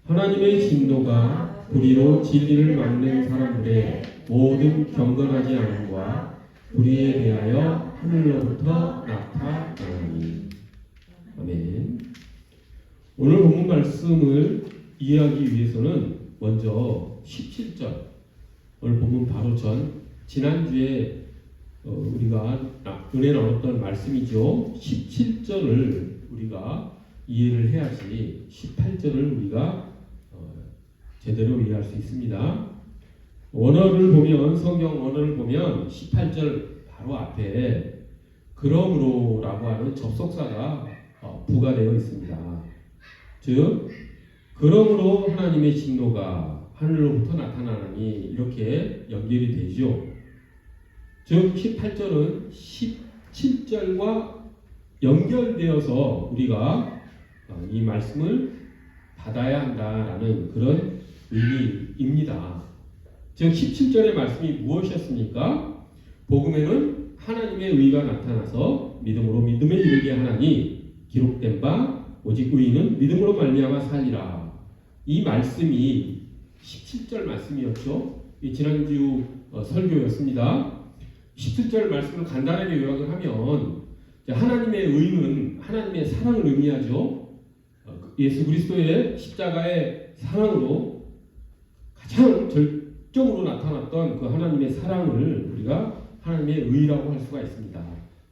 하나님의 진노가 불의로 진리를 막는 사람들의 모든 경건하지 않음과 불의에 대하여 하늘로부터 나타나니. 아멘. 오늘 본문 말씀을 이해하기 위해서는 먼저 17절, 오늘 본문 바로 전 지난주에 우리가 은혜 나눴던 말씀이죠. 17절을 우리가 이해를 해야지 18절을 우리가 제대로 이해할 수 있습니다. 원어를 보면, 성경 원어를 보면 18절 바로 앞에 그러므로라고 하는 접속사가 부가되어 있습니다. 즉 그러므로 하나님의 진노가 하늘로부터 나타나니 이렇게 연결이 되죠. 즉 18절은 17절과 연결되어서 우리가 이 말씀을 받아야 한다라는 그런 의미입니다. 즉 17절의 말씀이 무엇이었습니까? 복음에는 하나님의 의가 나타나서 믿음으로 믿음에 이르게 하나니 기록된 바 오직 의인은 믿음으로 말미암아 살리라. 이 말씀이 17절 말씀이었죠. 이 지난주 설교였습니다. 17절 말씀을 간단하게 요약을 하면 하나님의 의는 하나님의 사랑을 의미하죠. 예수 그리스도의 십자가의 사랑으로 가장 절정으로 나타났던 그 하나님의 사랑을 우리가 하나님의 의라고 할 수가 있습니다.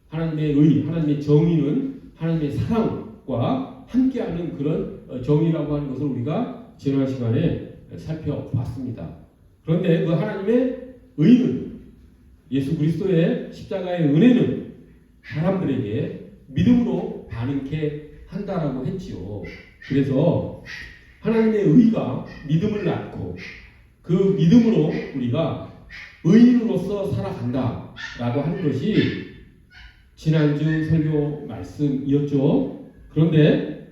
하나님의 의, 하나님의 정의는 하나님의 사랑과 함께하는 그런 정의라고 하는 것을 우리가 지난 시간에 살펴봤습니다. 그런데 그 하나님의 의는, 예수 그리스도의 십자가의 은혜는 사람들에게 믿음으로 반응케 한다라고 했지요. 그래서 하나님의 의가 믿음을 낳고 그 믿음으로 우리가 의인으로서 살아간다라고 하는 것이 지난주 설교 말씀이었죠. 그런데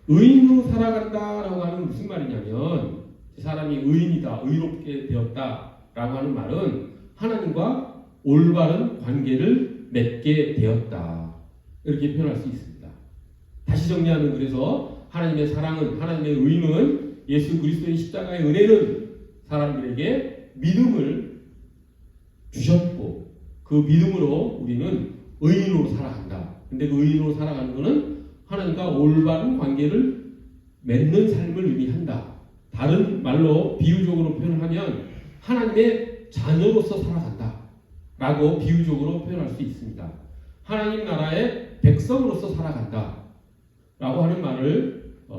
의인으로 살아간다라고 하는 무슨 말이냐면 사람이 의인이다, 의롭게 되었다라고 하는 말은 하나님과 올바른 관계를 맺게 되었다, 이렇게 표현할 수 있습니다. 다시 정리하면 그래서 하나님의 사랑은, 하나님의 의는, 예수 그리스도의 십자가의 은혜는 사람들에게 믿음을 주셨고 그 믿음으로 우리는 의인으로 살아간다. 근데 그 의인으로 살아가는 것은 하나님과 올바른 관계를 맺는 삶을 의미한다. 다른 말로 비유적으로 표현하면 하나님의 자녀로서 살아간다 라고 비유적으로 표현할 수 있습니다. 하나님 나라의 백성으로서 살아간다 라고 하는 말을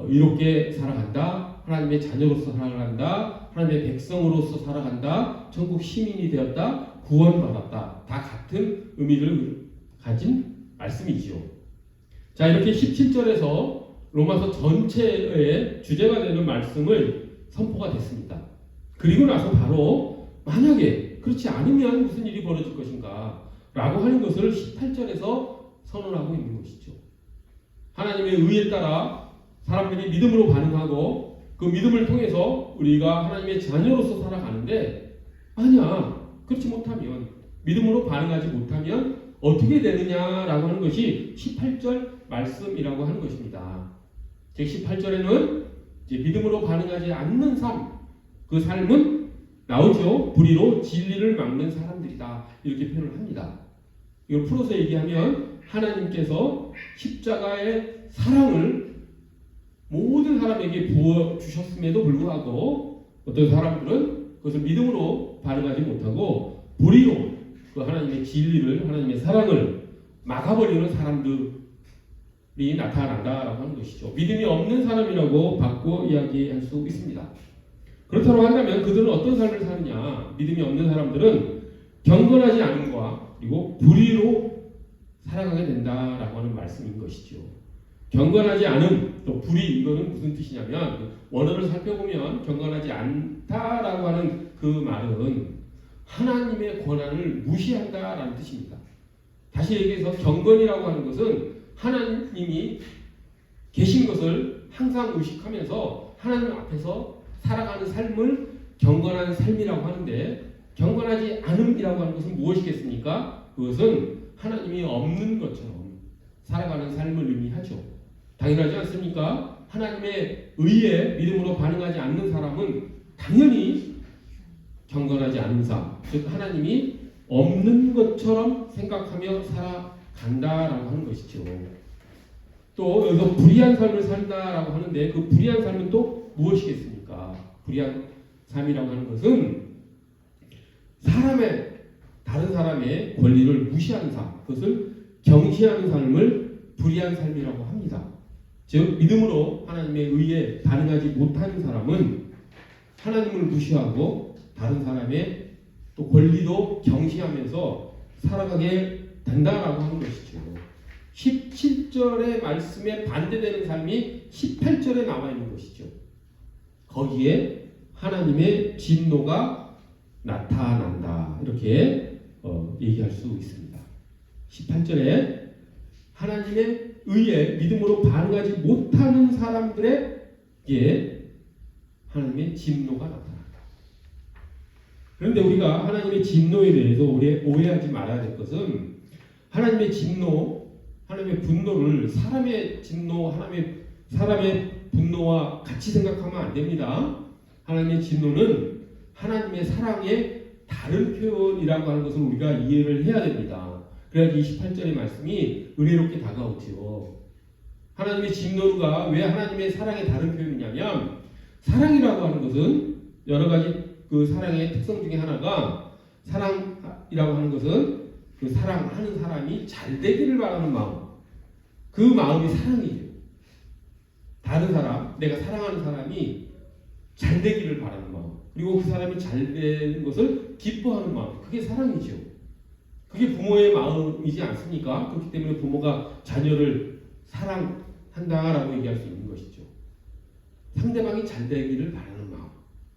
이롭게 살아간다, 하나님의 자녀로서 살아간다, 하나님의 백성으로서 살아간다, 천국 시민이 되었다, 구원받았다, 다 같은 의미를 가진 말씀이지요. 자, 이렇게 17절에서 로마서 전체의 주제가 되는 말씀을 선포가 됐습니다. 그리고 나서 바로 만약에 그렇지 않으면 무슨 일이 벌어질 것인가 라고 하는 것을 18절에서 선언하고 있는 것이죠. 하나님의 의에 따라 사람들이 믿음으로 반응하고 그 믿음을 통해서 우리가 하나님의 자녀로서 살아가는데 만약 그렇지 못하면, 믿음으로 반응하지 못하면 어떻게 되느냐라고 하는 것이 18절 말씀이라고 하는 것입니다. 즉 18절에는 이제 믿음으로 반응하지 않는 삶, 그 삶은 나오죠. 불의로 진리를 막는 사람들이다, 이렇게 표현을 합니다. 이걸 풀어서 얘기하면 하나님께서 십자가의 사랑을 모든 사람에게 부어주셨음에도 불구하고 어떤 사람들은 그것을 믿음으로 반응하지 못하고 불의로 그 하나님의 진리를, 하나님의 사랑을 막아버리는 사람들이 나타난다라고 하는 것이죠. 믿음이 없는 사람이라고 바꿔 이야기할 수 있습니다. 그렇다고 한다면 그들은 어떤 삶을 사느냐? 믿음이 없는 사람들은 경건하지 않음과 그리고 불의로 살아가게 된다라고 하는 말씀인 것이죠. 경건하지 않음, 또 불의, 이거는 무슨 뜻이냐면 원어를 살펴보면 경건하지 않다라고 하는 그 말은 하나님의 권한을 무시한다라는 뜻입니다. 다시 얘기해서 경건이라고 하는 것은 하나님이 계신 것을 항상 의식하면서 하나님 앞에서 살아가는 삶을 경건한 삶이라고 하는데, 경건하지 않음이라고 하는 것은 무엇이겠습니까? 그것은 하나님이 없는 것처럼 살아가는 삶을 의미하죠. 당연하지 않습니까? 하나님의 의에 믿음으로 반응하지 않는 사람은 당연히 경건하지 않은 삶, 즉 하나님이 없는 것처럼 생각하며 살아간다라고 하는 것이죠. 또 여기서 불의한 삶을 산다라고 하는데 그 불의한 삶은 또 무엇이겠습니까? 불의한 삶이라고 하는 것은 다른 사람의 권리를 무시하는 삶, 그것을 경시하는 삶을 불의한 삶이라고 합니다. 즉 믿음으로 하나님의 의에 반응하지 못하는 사람은 하나님을 무시하고 다른 사람의 또 권리도 경시하면서 살아가게 된다라고 하는 것이죠. 17절의 말씀에 반대되는 삶이 18절에 나와 있는 것이죠. 거기에 하나님의 진노가 나타난다. 이렇게 얘기할 수 있습니다. 18절에 하나님의 의에 믿음으로 반응하지 못하는 사람들에게 하나님의 진노가 나타난다. 그런데 우리가 하나님의 진노에 대해서 오해하지 말아야 될 것은 하나님의 진노, 하나님의 분노를 사람의 진노, 사람의 분노와 같이 생각하면 안 됩니다. 하나님의 진노는 하나님의 사랑의 다른 표현이라고 하는 것을 우리가 이해를 해야 됩니다. 그래야지 28절의 말씀이 은혜롭게 다가오지요. 하나님의 진노가 왜 하나님의 사랑의 다른 표현이냐면 사랑이라고 하는 것은 여러 가지 그 사랑의 특성 중에 하나가 사랑이라고 하는 것은 그 사랑하는 사람이 잘 되기를 바라는 마음, 그 마음이 사랑이죠. 다른 사람, 내가 사랑하는 사람이 잘 되기를 바라는 마음, 그리고 그 사람이 잘 되는 것을 기뻐하는 마음, 그게 사랑이죠. 그게 부모의 마음이지 않습니까? 그렇기 때문에 부모가 자녀를 사랑한다라고 얘기할 수 있는 것이죠. 상대방이 잘 되기를 바라는 마음,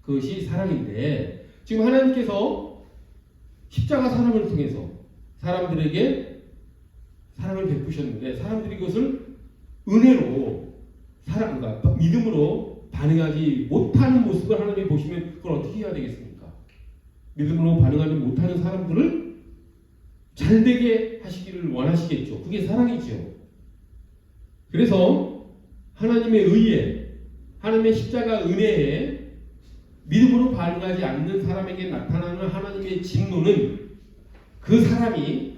그것이 사랑인데 지금 하나님께서 십자가 사랑을 통해서 사람들에게 사랑을 베푸셨는데 사람들이 그것을 은혜로 사랑과 믿음으로 반응하지 못하는 모습을 하나님이 보시면 그걸 어떻게 해야 되겠습니까? 믿음으로 반응하지 못하는 사람들을 잘되게 하시기를 원하시겠죠. 그게 사랑이죠. 그래서 하나님의 의에, 하나님의 십자가 은혜에 믿음으로 반응하지 않는 사람에게 나타나는 하나님의 진노는 그 사람이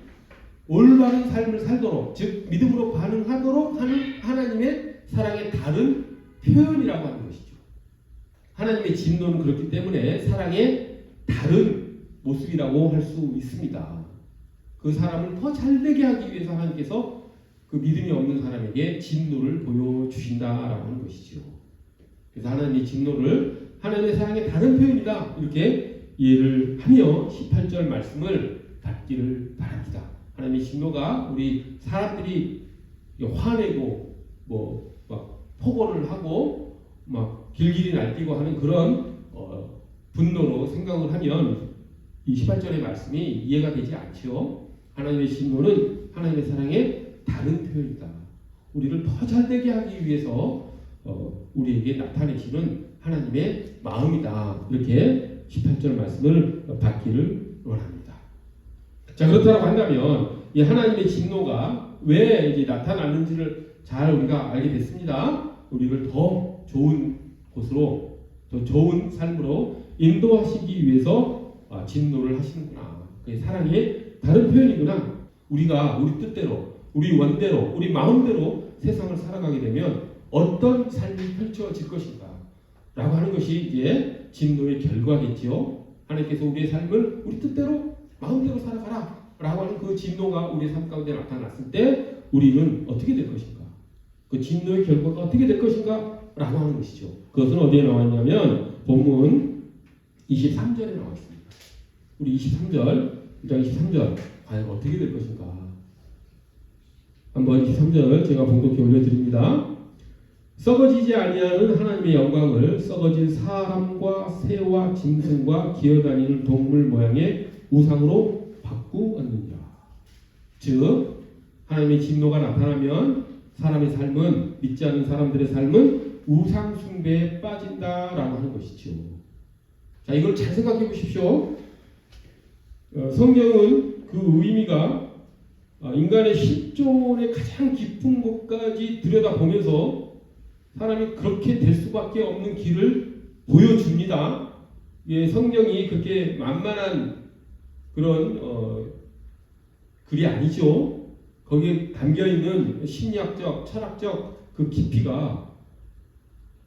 올바른 삶을 살도록, 즉 믿음으로 반응하도록 하는 하나님의 사랑의 다른 표현이라고 하는 것이죠. 하나님의 진노는 그렇기 때문에 사랑의 다른 모습이라고 할 수 있습니다. 그 사람을 더 잘되게 하기 위해서 하나님께서 그 믿음이 없는 사람에게 진노를 보여주신다라고 하는 것이죠. 그래서 하나님의 진노를 하나님의 사랑의 다른 표현이다, 이렇게 이해를 하며 18절 말씀을 받기를 바랍니다. 하나님의 진노가 우리 사람들이 화내고 막 폭언을 하고 막 길길이 날뛰고 하는 그런 분노로 생각을 하면 이 18절의 말씀이 이해가 되지 않죠. 하나님의 진노는 하나님의 사랑의 다른 표현이다. 우리를 더 잘되게 하기 위해서 우리에게 나타내시는 하나님의 마음이다. 이렇게 18절 말씀을 받기를 원합니다. 자, 그렇다고 한다면 이 하나님의 진노가 왜 이제 나타나는지를 잘 우리가 알게 됐습니다. 우리를 더 좋은 곳으로, 더 좋은 삶으로 인도하시기 위해서 진노를 하시는구나. 그게 사랑의 다른 표현이구나. 우리가 우리 뜻대로, 우리 원대로, 우리 마음대로 세상을 살아가게 되면 어떤 삶이 펼쳐질 것인가 라고 하는 것이 이제 진노의 결과겠지요. 하나님께서 우리의 삶을 우리 뜻대로 마음대로 살아가라 라고 하는 그 진노가 우리의 삶 가운데 나타났을 때 우리는 어떻게 될 것인가, 그 진노의 결과가 어떻게 될 것인가 라고 하는 것이죠. 그것은 어디에 나와 있냐면 본문 23절에 나와 있습니다. 우리 23절, 1장 23절 과연 어떻게 될 것인가 한번 23절 제가 봉독해 올려드립니다. 썩어지지 아니하는 하나님의 영광을 썩어진 사람과 새와 짐승과 기어다니는 동물 모양의 우상으로 바꾸었느니라. 즉 하나님의 진노가 나타나면 사람의 삶은, 믿지 않는 사람들의 삶은 우상 숭배에 빠진다라고 하는 것이죠. 자, 이걸 잘 생각해 보십시오. 성경은 그 의미가 인간의 실존의 가장 깊은 곳까지 들여다보면서 사람이 그렇게 될 수밖에 없는 길을 보여줍니다. 예, 성경이 그렇게 만만한 그런 글이 아니죠. 거기에 담겨있는 심리학적, 철학적 그 깊이가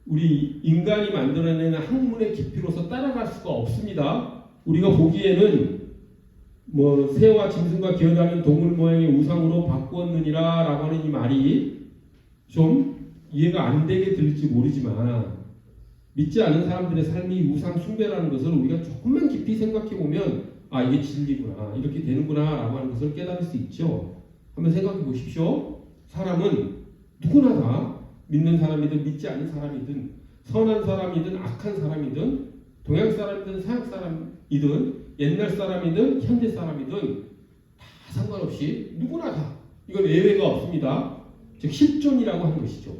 우리 인간이 만들어내는 학문의 깊이로서 따라갈 수가 없습니다. 우리가 보기에는 뭐 새와 짐승과 기어다니는 동물 모양의 우상으로 바꾸었느니라 라고 하는 이 말이 좀 이해가 안 되게 들릴지 모르지만 믿지 않는 사람들의 삶이 우상 숭배라는 것을 우리가 조금만 깊이 생각해 보면 아 이게 진리구나 이렇게 되는구나 라고 하는 것을 깨달을 수 있죠. 한번 생각해 보십시오. 사람은 누구나 다 믿는 사람이든 믿지 않는 사람이든 선한 사람이든 악한 사람이든 동양 사람이든 서양 사람이든 옛날 사람이든 현대 사람이든 다 상관없이 누구나 다 이건 예외가 없습니다. 즉 실존이라고 하는 것이죠.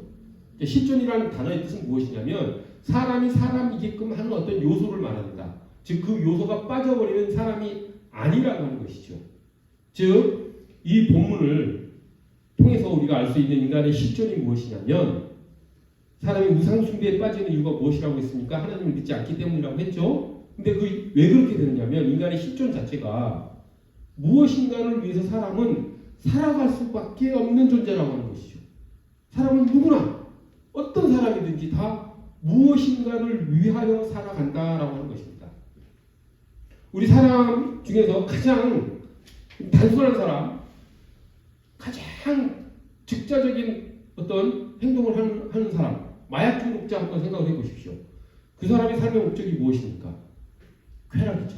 실존이라는 단어의 뜻은 무엇이냐면 사람이 사람이게끔 하는 어떤 요소를 말합니다. 즉 그 요소가 빠져버리면 사람이 아니라고 하는 것이죠. 즉 이 본문을 통해서 우리가 알 수 있는 인간의 실존이 무엇이냐면 사람이 우상 숭배에 빠지는 이유가 무엇이라고 했습니까? 하나님을 믿지 않기 때문이라고 했죠. 근데 그 왜 그렇게 되느냐면 인간의 실존 자체가 무엇인가를 위해서 사람은 살아갈 수밖에 없는 존재라고 하는 것이죠. 사람은 누구나 어떤 사람이든지 다 무엇인가를 위하여 살아간다라고 하는 것입니다. 우리 사람 중에서 가장 단순한 사람, 가장 즉자적인 어떤 행동을 하는 사람, 마약 중독자 한번 생각을 해보십시오. 그 사람의 삶의 목적이 무엇입니까? 쾌락이죠.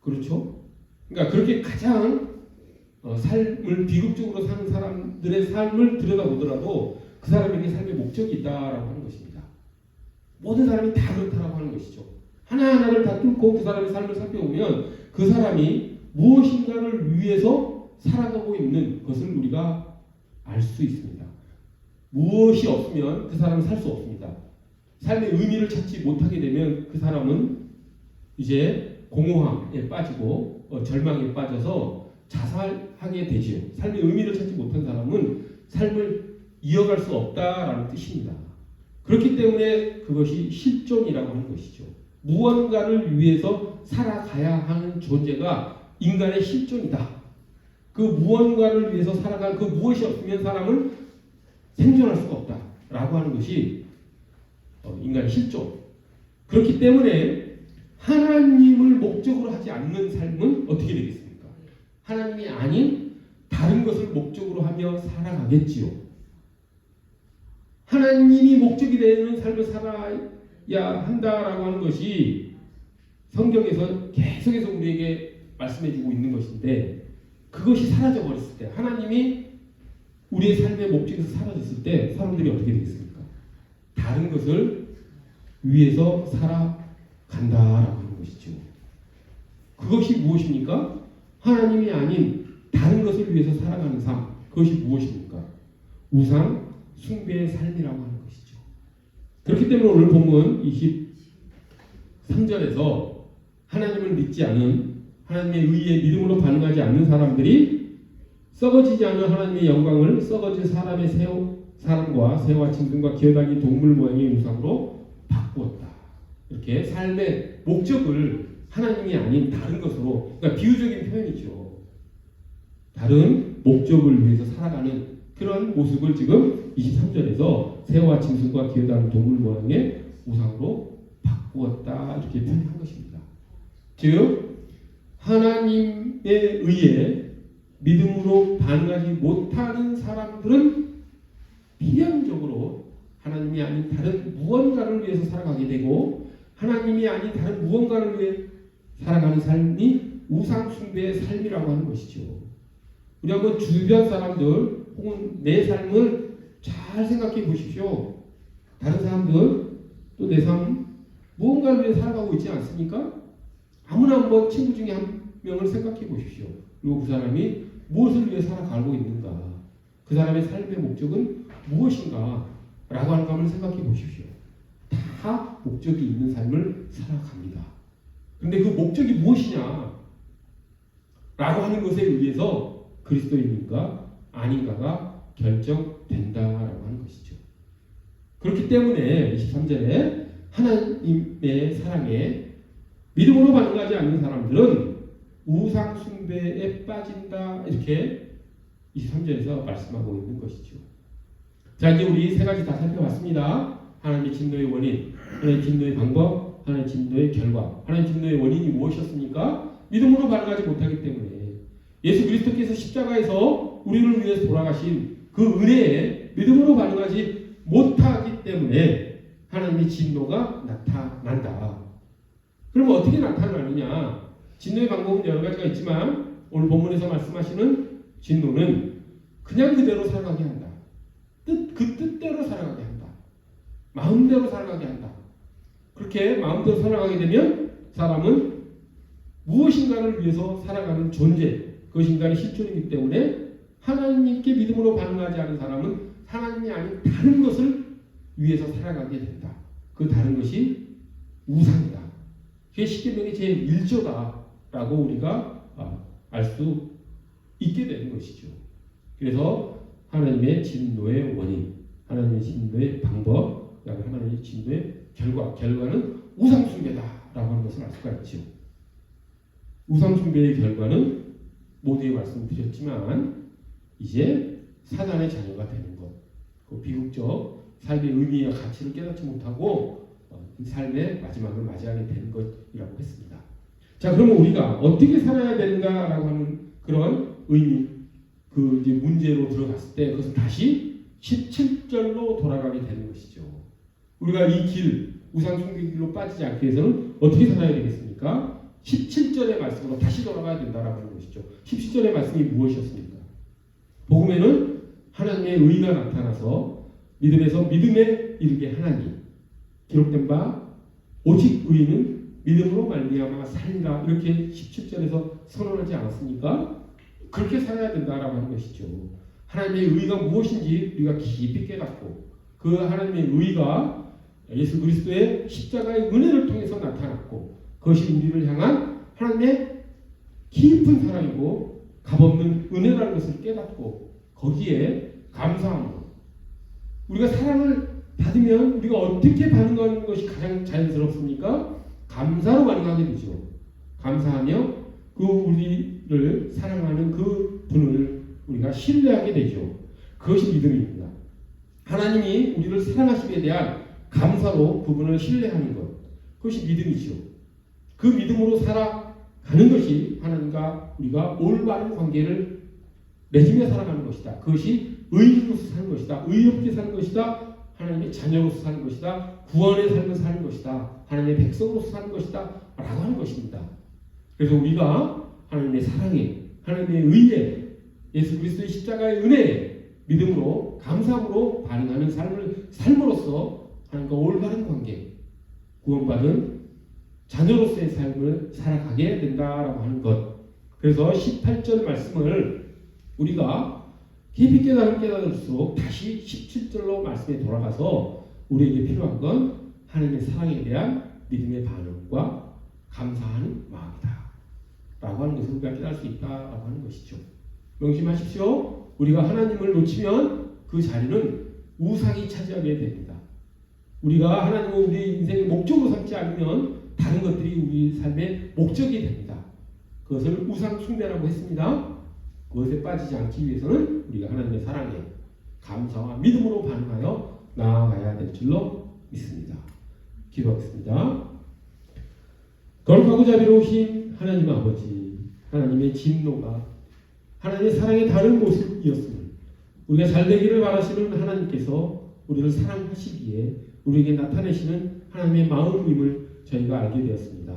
그렇죠? 그러니까 그렇게 가장 삶을 비극적으로 사는 사람들의 삶을 들여다보더라도 그 사람에게 삶의 목적이 있다라고 하는 것입니다. 모든 사람이 다 그렇다라고 하는 것이죠. 하나하나를 다 뚫고 그 사람의 삶을 살펴보면 그 사람이 무엇인가를 위해서 살아가고 있는 것을 우리가 알 수 있습니다. 무엇이 없으면 그 사람은 살 수 없습니다. 삶의 의미를 찾지 못하게 되면 그 사람은 이제 공허함에 빠지고 절망에 빠져서 자살하게 되지요. 삶의 의미를 찾지 못한 사람은 삶을 이어갈 수 없다라는 뜻입니다. 그렇기 때문에 그것이 실존이라고 하는 것이죠. 무언가를 위해서 살아가야 하는 존재가 인간의 실존이다. 그 무언가를 위해서 살아갈 그 무엇이 없으면 사람은 생존할 수가 없다라고 하는 것이 인간의 실존. 그렇기 때문에 하나님을 목적으로 하지 않는 삶은 어떻게 되겠습니까? 하나님이 아닌 다른 것을 목적으로 하며 살아가겠지요. 하나님이 목적이 되는 삶을 살아야 한다라고 하는 것이 성경에서 계속해서 우리에게 말씀해주고 있는 것인데 그것이 사라져버렸을 때 하나님이 우리의 삶의 목적에서 사라졌을 때 사람들이 어떻게 되겠습니까? 다른 것을 위해서 살아간다라고 하는 것이죠. 그것이 무엇입니까? 하나님이 아닌 다른 것을 위해서 살아가는 삶. 그것이 무엇입니까? 우상 숭배의 삶이라고 하는 것이죠. 그렇기 때문에 오늘 본문 23절에서 하나님을 믿지 않은 하나님의 의에 믿음으로 반응하지 않는 사람들이 썩어지지 않은 하나님의 영광을 썩어진 사람과 새와 짐승과 기어다니는 동물 모양의 우상으로 바꾸었다. 이렇게 삶의 목적을 하나님이 아닌 다른 것으로, 그러니까 비유적인 표현이죠. 다른 목적을 위해서 살아가는 그런 모습을 지금 23절에서 새와 짐승과 기어다니는 동물 모양의 우상으로 바꾸었다. 이렇게 표현한 것입니다. 즉 하나님에 의해 믿음으로 반응하지 못하는 사람들은 필연적으로 하나님이 아닌 다른 무언가를 위해서 살아가게 되고 하나님이 아닌 다른 무언가를 위해 살아가는 삶이 우상 숭배의 삶이라고 하는 것이죠. 우리 한번 주변 사람들 혹은 내 삶을 잘 생각해 보십시오. 다른 사람들 또 내 삶 무언가를 위해 살아가고 있지 않습니까? 아무나 한번 친구 중에 한 명을 생각해 보십시오. 그리고 그 사람이 무엇을 위해 살아가고 있는가? 그 사람의 삶의 목적은 무엇인가? 라고 하는 거 한번 생각해 보십시오. 다 목적이 있는 삶을 살아갑니다. 그런데 그 목적이 무엇이냐? 라고 하는 것에 의해서 그리스도인인가 아닌가가 결정된다라고 하는 것이죠. 그렇기 때문에 23절에 하나님의 사랑에 믿음으로 반응하지 않는 사람들은 우상 숭배에 빠진다, 이렇게 23절에서 말씀하고 있는 것이죠. 자, 이제 우리 세 가지 다 살펴봤습니다. 하나님의 진노의 원인, 하나님의 진노의 방법, 하나님의 진노의 결과. 하나님의 진노의 원인이 무엇이었습니까? 믿음으로 반응하지 못하기 때문에 예수 그리스도께서 십자가에서 우리를 위해서 돌아가신 그 은혜에 믿음으로 반응하지 못하기 때문에 하나님의 진노가 나타난다. 그럼 어떻게 나타나느냐? 진노의 방법은 여러 가지가 있지만 오늘 본문에서 말씀하시는 진노는 그냥 그대로 살아가게 한다. 그 뜻대로 살아가게 한다. 마음대로 살아가게 한다. 그렇게 마음대로 살아가게 되면 사람은 무엇인가를 위해서 살아가는 존재, 그것이 인간의 실존이기 때문에 하나님께 믿음으로 반응하지 않은 사람은 하나님이 아닌 다른 것을 위해서 살아가게 된다. 그 다른 것이 우상이다. 그게 십계명의 제1조다라고 우리가 알 수 있게 되는 것이죠. 그래서 하나님의 진노의 원인, 하나님의 진노의 방법, 하나님의 진노의 결과는 우상숭배다라고 하는 것을 알 수가 있죠. 우상숭배의 결과는 모두에 말씀드렸지만 이제 사단의 자녀가 되는 것, 그 비극적 삶의 의미와 가치를 깨닫지 못하고 삶의 마지막을 맞이하게 되는 것이라고 했습니다. 자, 그러면 우리가 어떻게 살아야 되는가라고 하는 그런 의미, 그 이제 문제로 들어갔을 때 그것은 다시 17절로 돌아가게 되는 것이죠. 우리가 이 길, 우상 숭배 길로 빠지지 않기 위해서는 어떻게 살아야 되겠습니까? 17절의 말씀으로 다시 돌아가야 된다라고 하는 것이죠. 17절의 말씀이 무엇이었습니까? 복음에는 하나님의 의가 나타나서 믿음에서 믿음에 이르게 하나니 기록된 바 오직 의인은 믿음으로 말미암아 살리라, 이렇게 17절에서 선언하지 않았습니까? 그렇게 살아야 된다라고 하는 것이죠. 하나님의 의가 무엇인지 우리가 깊이 깨닫고 그 하나님의 의가 예수 그리스도의 십자가의 은혜를 통해서 나타났고 그것이 우리를 향한 하나님의 깊은 사랑이고 값없는 은혜라는 것을 깨닫고 거기에 감사함으로 우리가 사랑을 받으면 우리가 어떻게 반응하는 것이 가장 자연스럽습니까? 감사로 반응하게 되죠. 감사하며 그 우리를 사랑하는 그 분을 우리가 신뢰하게 되죠. 그것이 믿음입니다. 하나님이 우리를 사랑하심에 대한 감사로 그분을 신뢰하는 것, 그것이 믿음이죠. 그 믿음으로 살아가는 것이 하나님과 우리가 올바른 관계를 맺으며 살아가는 것이다. 그것이 의인으로서 사는 것이다. 의롭게 사는 것이다. 하나님의 자녀로서 사는 것이다. 구원의 삶을 사는 것이다. 하나님의 백성으로서 사는 것이다. 라고 하는 것입니다. 그래서 우리가 하나님의 사랑에, 하나님의 의에, 예수 그리스도의 십자가의 은혜에 믿음으로 감사함으로 반응하는 삶을 삶으로써 하나님과 올바른 관계, 구원받은 자녀로서의 삶을 살아가게 된다라고 하는 것. 그래서 18절 말씀을 우리가 깊이 깨달을수록 다시 17절로 말씀에 돌아가서 우리에게 필요한 건 하나님의 사랑에 대한 믿음의 반응과 감사하는 마음이다 라고 하는 것을 우리가 깨달을 수 있다라고 하는 것이죠. 명심하십시오. 우리가 하나님을 놓치면 그 자리는 우상이 차지하게 됩니다. 우리가 하나님을 우리 인생의 목적으로 삼지 않으면 다른 것들이 우리 삶의 목적이 됩니다. 그것을 우상 숭배라고 했습니다. 그것에 빠지지 않기 위해서는 우리가 하나님의 사랑에 감사와 믿음으로 반응하여 나아가야 될 줄로 믿습니다. 기도하겠습니다. 거룩하고 자비로우신 하나님 아버지, 하나님의 진노가 하나님의 사랑의 다른 모습이었음을 우리가 잘되기를 바라시는 하나님께서 우리를 사랑하시기에 우리에게 나타내시는 하나님의 마음임을 저희가 알게 되었습니다.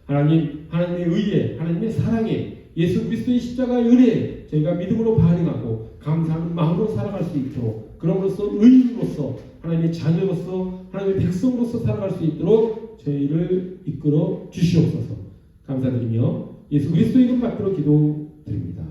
하나님, 하나님의 의에, 하나님의 사랑에, 예수 그리스도의 십자가의 은혜에 저희가 믿음으로 반응하고 감사하는 마음으로 살아갈 수 있도록, 그럼으로써 의인으로서, 하나님의 자녀로서, 하나님의 백성으로서 살아갈 수 있도록 저희를 이끌어 주시옵소서. 감사드리며 예수 그리스도의 이름 받들어 기도드립니다.